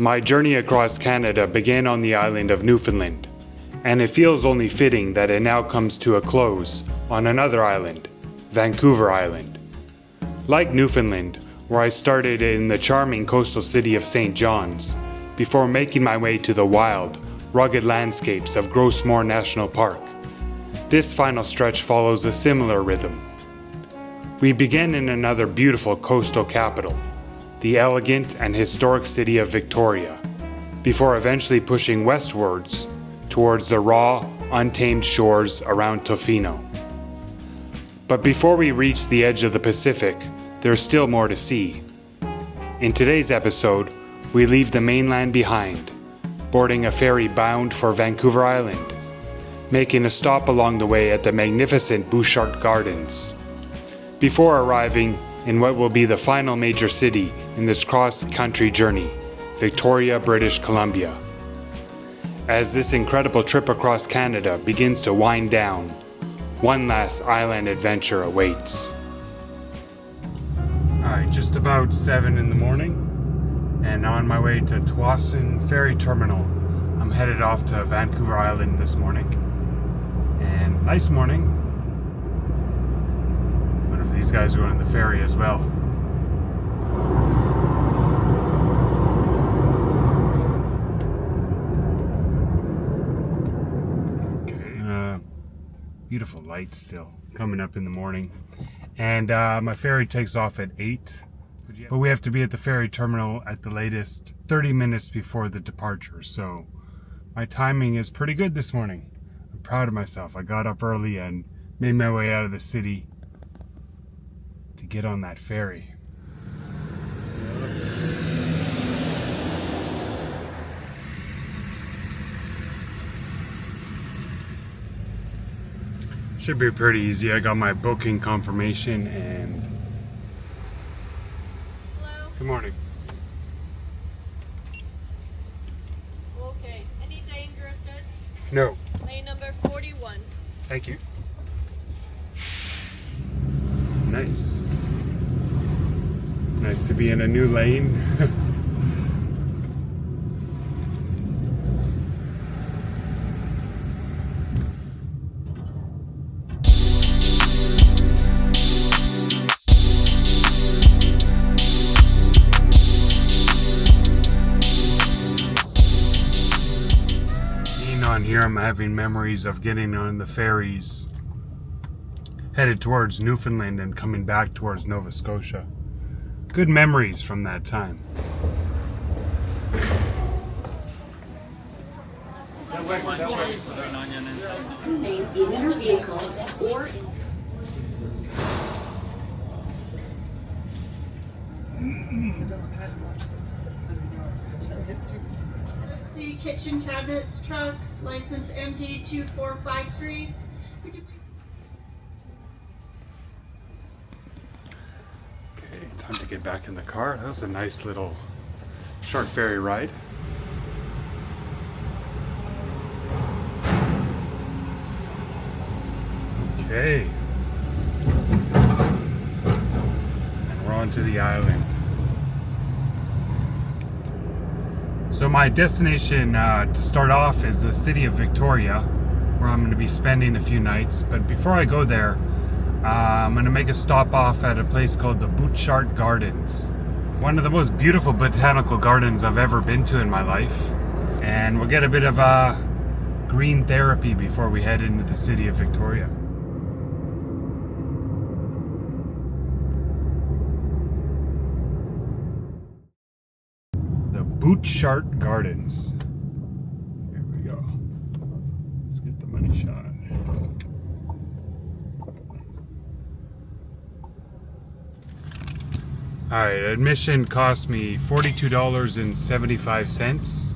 My journey across Canada began on the island of Newfoundland, and it feels only fitting that it now comes to a close on another island, Vancouver Island. Like Newfoundland, where I started in the charming coastal city of St. John's, before making my way to the wild, rugged landscapes of Grossmore National Park. This final stretch follows a similar rhythm. We begin in another beautiful coastal capital, the elegant and historic city of Victoria, before eventually pushing westwards towards the raw, untamed shores around Tofino. But before we reach the edge of the Pacific, there's still more to see. In today's episode, we leave the mainland behind, boarding a ferry bound for Vancouver Island, making a stop along the way at the magnificent Butchart Gardens, before arriving in what will be the final major city in this cross-country journey, Victoria, British Columbia. As this incredible trip across Canada begins to wind down, one last island adventure awaits. Alright, just about 7 in the morning, and on my way to Tsawwassen Ferry Terminal. I'm headed off to Vancouver Island this morning. And nice morning. If these guys are on the ferry as well. Okay. Beautiful light still coming up in the morning. And my ferry takes off at 8. But we have to be at the ferry terminal at the latest 30 minutes before the departure. So my timing is pretty good this morning. I'm proud of myself. I got up early and made my way out of the city to get on that ferry. Should be pretty easy. I got my booking confirmation and... Hello? Good morning. Okay. Any dangerous goods? No. Lane number 41. Thank you. Nice. Nice to be in a new lane. Being on here, I'm having memories of getting on the ferries headed towards Newfoundland and coming back towards Nova Scotia. Good memories from that time. Let's see, kitchen cabinets, truck, license MD 2453. Time to get back in the car. That was a nice little short ferry ride. Okay. And we're on to the island. So my destination to start off is the city of Victoria, where I'm going to be spending a few nights. But before I go there, I'm going to make a stop off at a place called the Butchart Gardens. One of the most beautiful botanical gardens I've ever been to in my life. And we'll get a bit of green therapy before we head into the city of Victoria. The Butchart Gardens. Here we go. Let's get the money shot. Alright, admission cost me $42.75.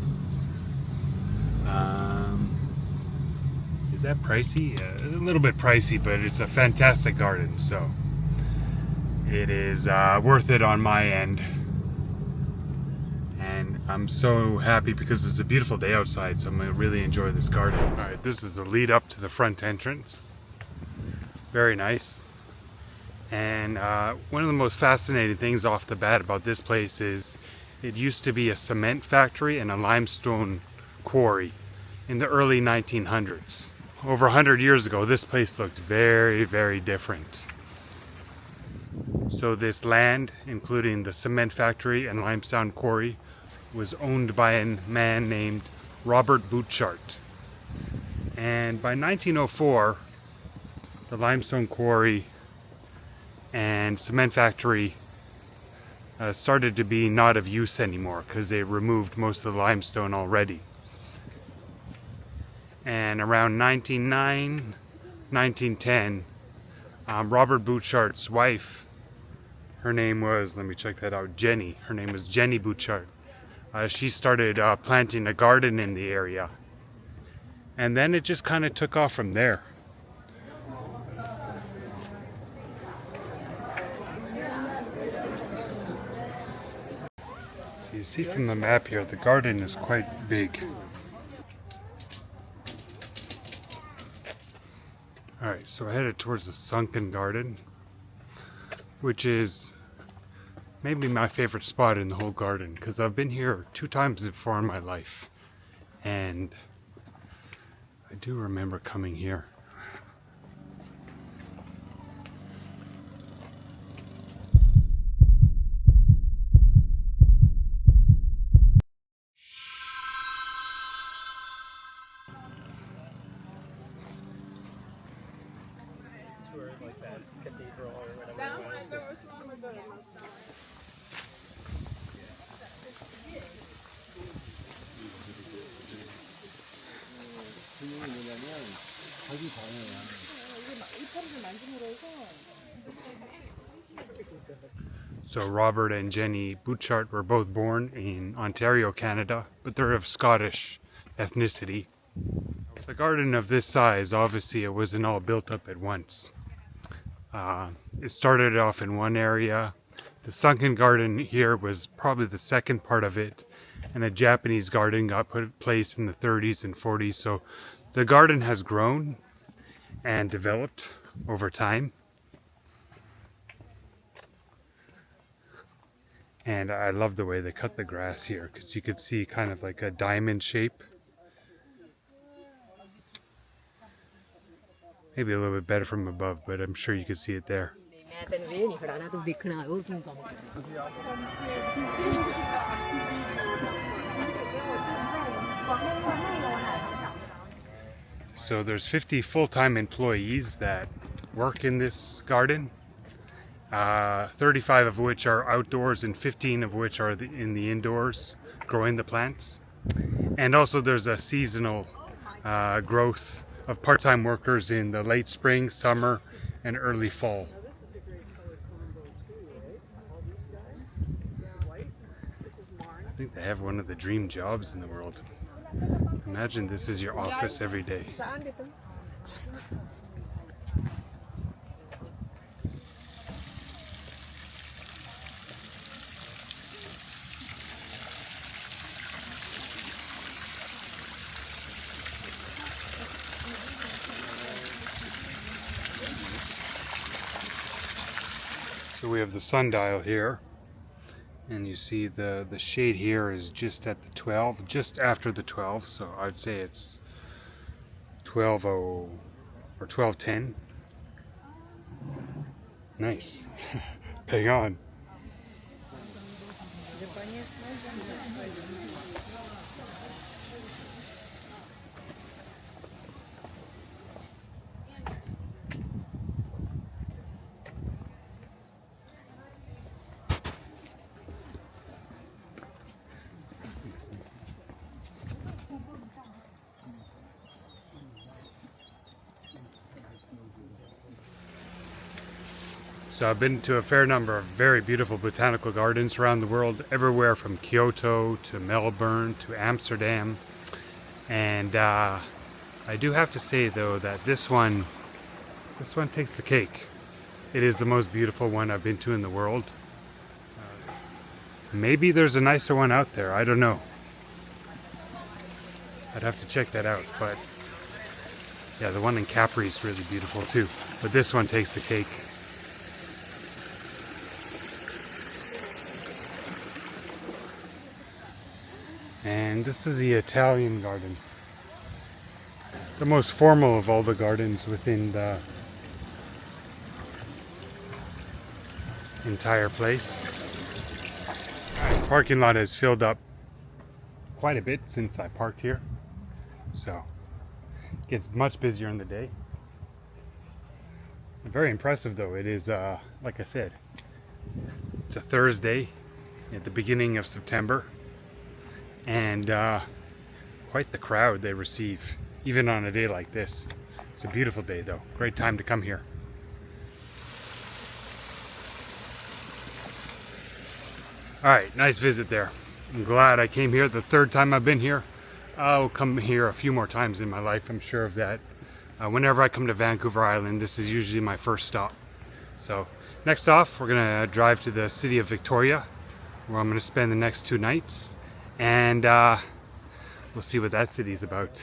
Is that pricey? A little bit pricey, but it's a fantastic garden, so it is worth it on my end. And I'm so happy because it's a beautiful day outside, so I'm going to really enjoy this garden. Alright, this is the lead up to the front entrance. Very nice. And one of the most fascinating things off the bat about this place is It used to be a cement factory and a limestone quarry in the early 1900s. Over 100 years ago, this place looked very, very different. So this land, including the cement factory and limestone quarry, was owned by a man named Robert Butchart. And by 1904, the limestone quarry and cement factory started to be not of use anymore because they removed most of the limestone already. And around 1909, 1910, Robert Butchart's wife, her name was, let me check that out, Jenny. Her name was Jenny Butchart. She started planting a garden in the area. And then it just kind of took off from there. So you see from the map here, the garden is quite big. Alright, so we're headed towards the Sunken Garden, which is maybe my favorite spot in the whole garden, because I've been here 2 times before in my life, and I do remember coming here. Like that cathedral or whatever. So Robert and Jenny Butchart were both born in Ontario, Canada, but they're of Scottish ethnicity. The garden of this size, obviously it wasn't all built up at once. It started off in one area. The Sunken Garden here was probably the second part of it, and a Japanese garden got put in place in the 30s and 40s. So the garden has grown and developed over time. And I love the way they cut the grass here, because you could see kind of like a diamond shape. Maybe a little bit better from above, but I'm sure you can see it there. So there's 50 full-time employees that work in this garden, 35 of which are outdoors and 15 of which are in the indoors growing the plants. And also there's a seasonal growth of part-time workers in the late spring, summer, and early fall. I think they have one of the dream jobs in the world. Imagine this is your office every day. So we have the sundial here, and you see the shade here is just at the 12, just after the 12, so I'd say it's 12:0 or 12:10. Nice. Hang on. So I've been to a fair number of very beautiful botanical gardens around the world, everywhere from Kyoto to Melbourne to Amsterdam. And I do have to say though that this one takes the cake. It is the most beautiful one I've been to in the world. Maybe there's a nicer one out there, I don't know. I'd have to check that out, but yeah, the one in Capri is really beautiful too. But this one takes the cake. And this is the Italian garden. The most formal of all the gardens within the entire place. The parking lot has filled up quite a bit since I parked here, so it gets much busier in the day. Very impressive though. It is, like I said, it's a Thursday at the beginning of September, and quite the crowd they receive, even on a day like this. It's a beautiful day though. Great time to come here. Alright, nice visit there. I'm glad I came here the third time I've been here. I'll come here a few more times in my life, I'm sure of that. Whenever I come to Vancouver Island, this is usually my first stop. So, next off, we're gonna drive to the city of Victoria, where I'm gonna spend the next 2 nights. And we'll see what that city's about.